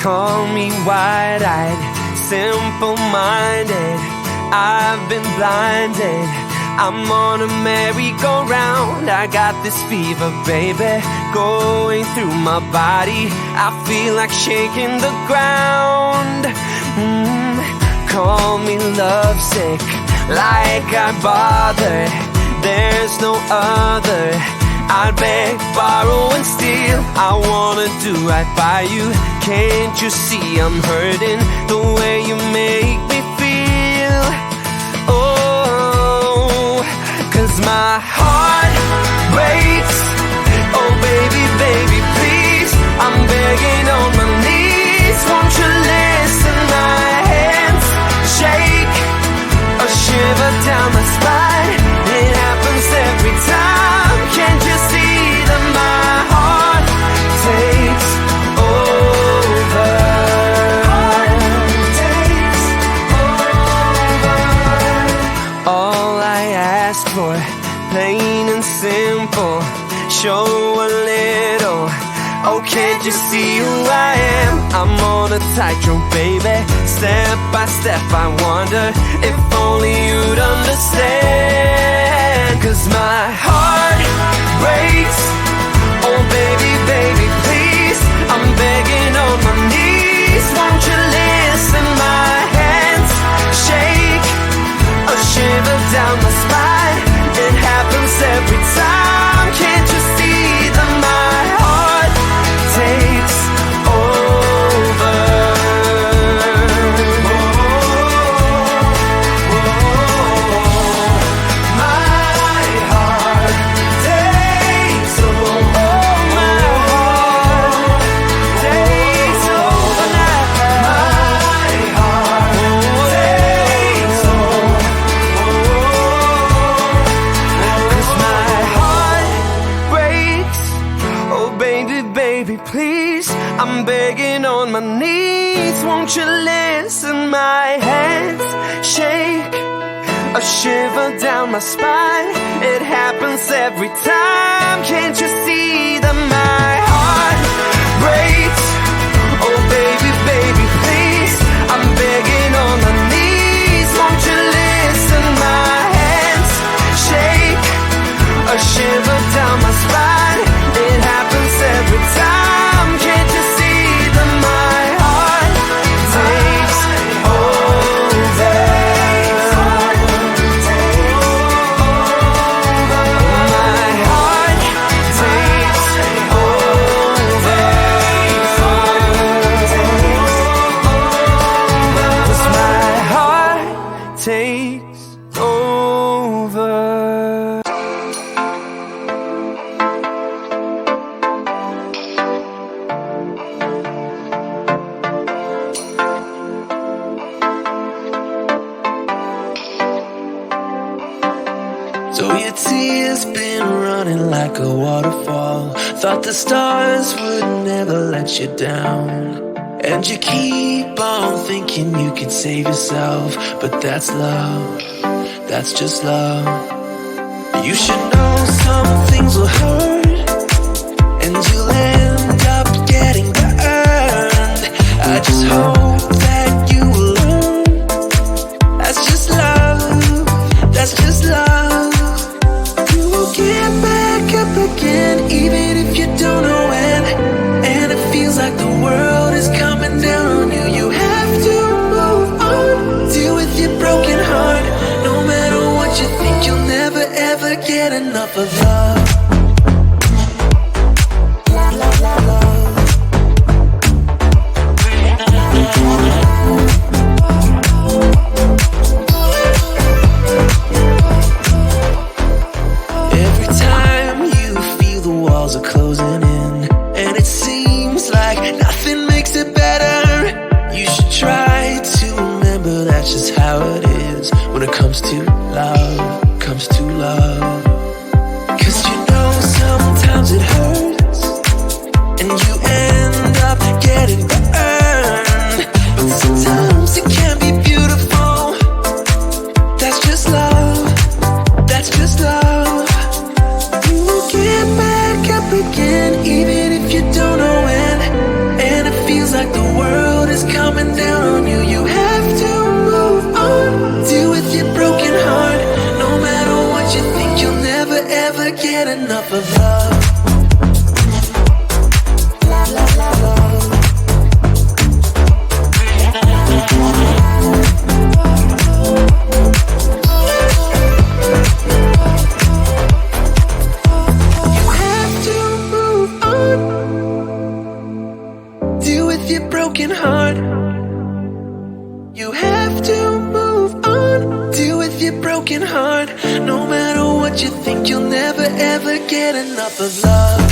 Call me wide-eyed, simple-minded. I've been blinded. I'm on a merry-go-round. I got this fever, baby, going through my body. I feel like shaking the ground. Call me lovesick, like I bothered. There's no other. I'd beg, borrow, and steal. I wanna do right by you. Can't you see I'm hurting the way you make me feel? Oh, 'cause my heart breaks. Oh baby, baby, please, I'm begging on my knees. Won't you listen? My hands shake, a shiver down my spine. It happens every time. Can't you see that my heart takes over? Takes over. All I ask for, plain and simple, show a little. Oh, can't you see who I am? I'm on a tightrope, baby. Step by step, I wonder if only you'd understand. 'Cause my heart breaks. Oh baby, baby, please, I'm begging on my knees. Won't you listen? My hands shake, a shiver down my spine. It happens every time. Can't you see that my heart takes over? Please, I'm begging on my knees. Won't you listen? My hands shake, a shiver down my spine. It happens every time. Can't you see that my heart breaks? Oh baby, baby, please, I'm begging on my knees. Won't you listen? My hands shake, a shiver down my spine. It happens every time. Can't you see that my heart takes over? My heart takes over. 'Cause my heart takes over. So your tears been running like a waterfall. Thought the stars would never let you down. And you keep on thinking you could save yourself. But that's love, that's just love. You should know some things will hurt, and you'll end up getting burned. I just hope that you will learn. That's just love, that's just love. Get back up again, even if you don't know when. And it feels like the world is coming down on you. You have to move on, deal with your broken heart. No matter what you think, you'll never ever get enough of love. Are closing in, and it seems like nothing makes it better. You should try to remember that's just how it is when it comes to love, comes to love. 'Cause you know sometimes it hurts, and you end up getting burned. But sometimes it can be beautiful. That's just love, that's just love. You will get back up again, even if you don't know when. And it feels like the world your broken heart. You have to move on. Deal with your broken heart. No matter what you think, you'll never ever get enough of love.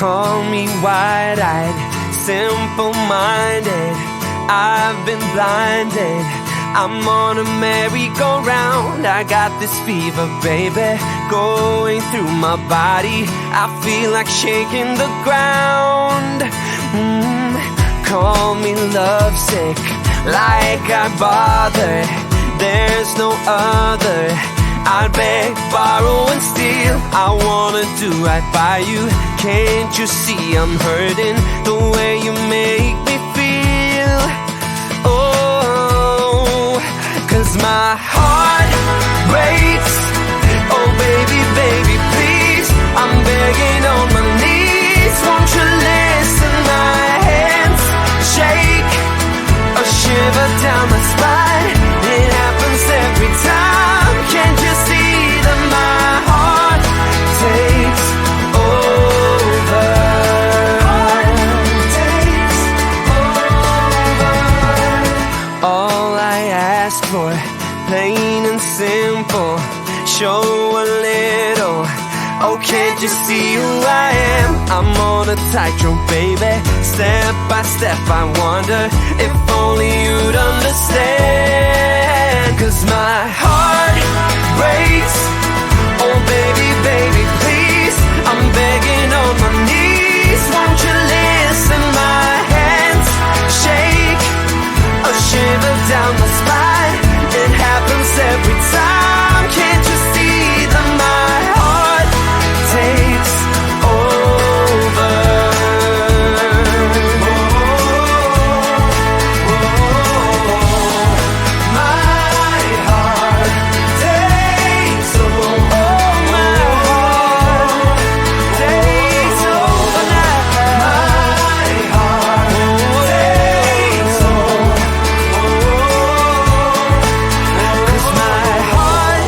Call me wide-eyed, simple-minded. I've been blinded. I'm on a merry-go-round. I got this fever, baby, going through my body. I feel like shaking the ground. Call me lovesick, like I bother. There's no other. I'd beg, borrow, and steal. I wanna do right by you. Can't you see I'm hurting the way you make me feel? Oh, 'cause my heart breaks. Oh baby, baby, please, I'm begging on my knees. Won't you listen? My hands shake, a shiver down my spine. It happens every time. Can't you see that my heart takes over? Takes over. All I ask for, plain and simple. show a little. Oh, can't you see who I am? I'm on a tightrope, baby. Step by step, I wonder if only you'd understand. 'Cause my heart breaks. Oh, baby, baby, please. I'm begging on my knees. Won't you listen? My hands shake. A shiver down my spine. It happens every time. Can't you see that my heart takes over? My heart takes over. My heart takes over now. My heart takes over. 'Cause my heart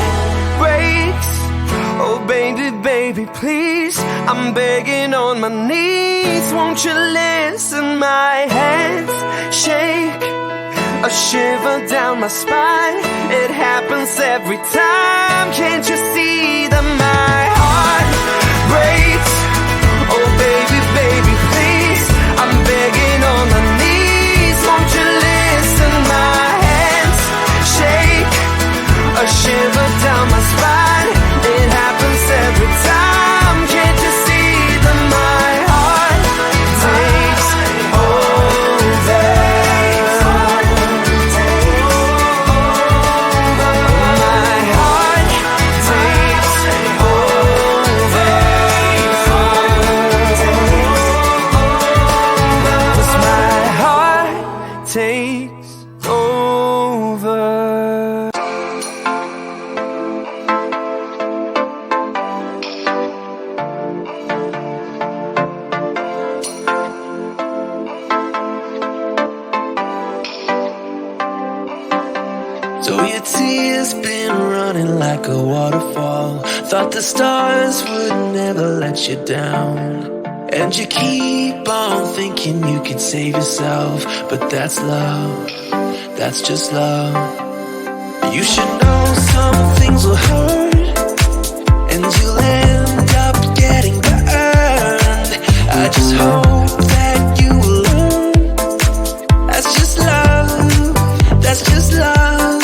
breaks. Oh, baby, baby, please. I'm begging on my knees. Won't you listen? My hands shake. A shiver down my spine. It happens every time. Can't you see that my heart breaks? Oh, baby, baby, please. I'm begging on my knees. Won't you listen? My hands shake. A shiver down my spine. It happens every time. Can't you see that my heart takes over? My heart takes over. 'Cause my heart takes over. So your tears been running like a waterfall. Thought the stars would never let you down. And you keep on thinking you can save yourself. But that's love, that's just love. You should know some things will hurt, and you'll end up getting burned. I just hope that you will learn. That's just love, that's just love.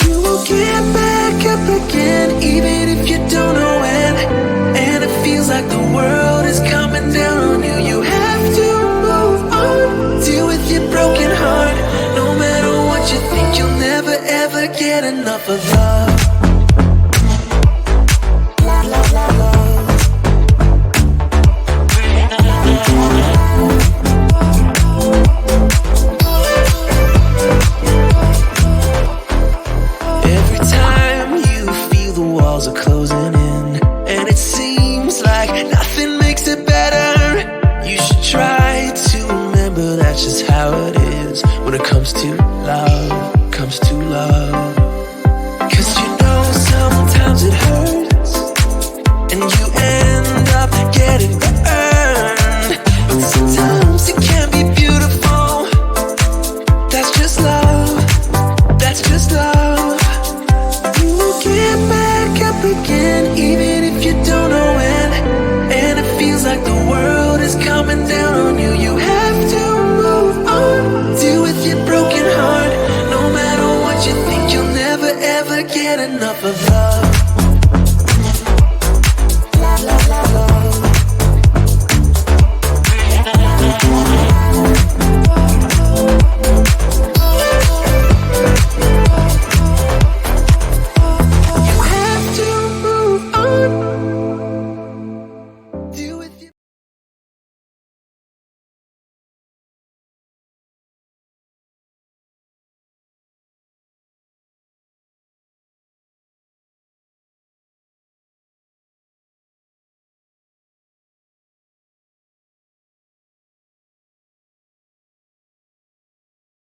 You will get back up again, even if you don't know when. And it feels like the world is coming down on you. You have to move on, deal with your broken heart. No matter what you think, you'll never ever get enough of love. Every time you feel the walls are closing in, and it seems like nothing makes it better, you should try to remember that's just how it is when it comes to love, comes to love. 'Cause you know sometimes it hurts, and you end up getting burned. But sometimes it can be beautiful. That's just love, that's just love. You will get back up again, even if you don't know when. And it feels like the world is coming down on you. You have to move on, deal with your broken heart. No matter what you think, you'll never ever get enough of love.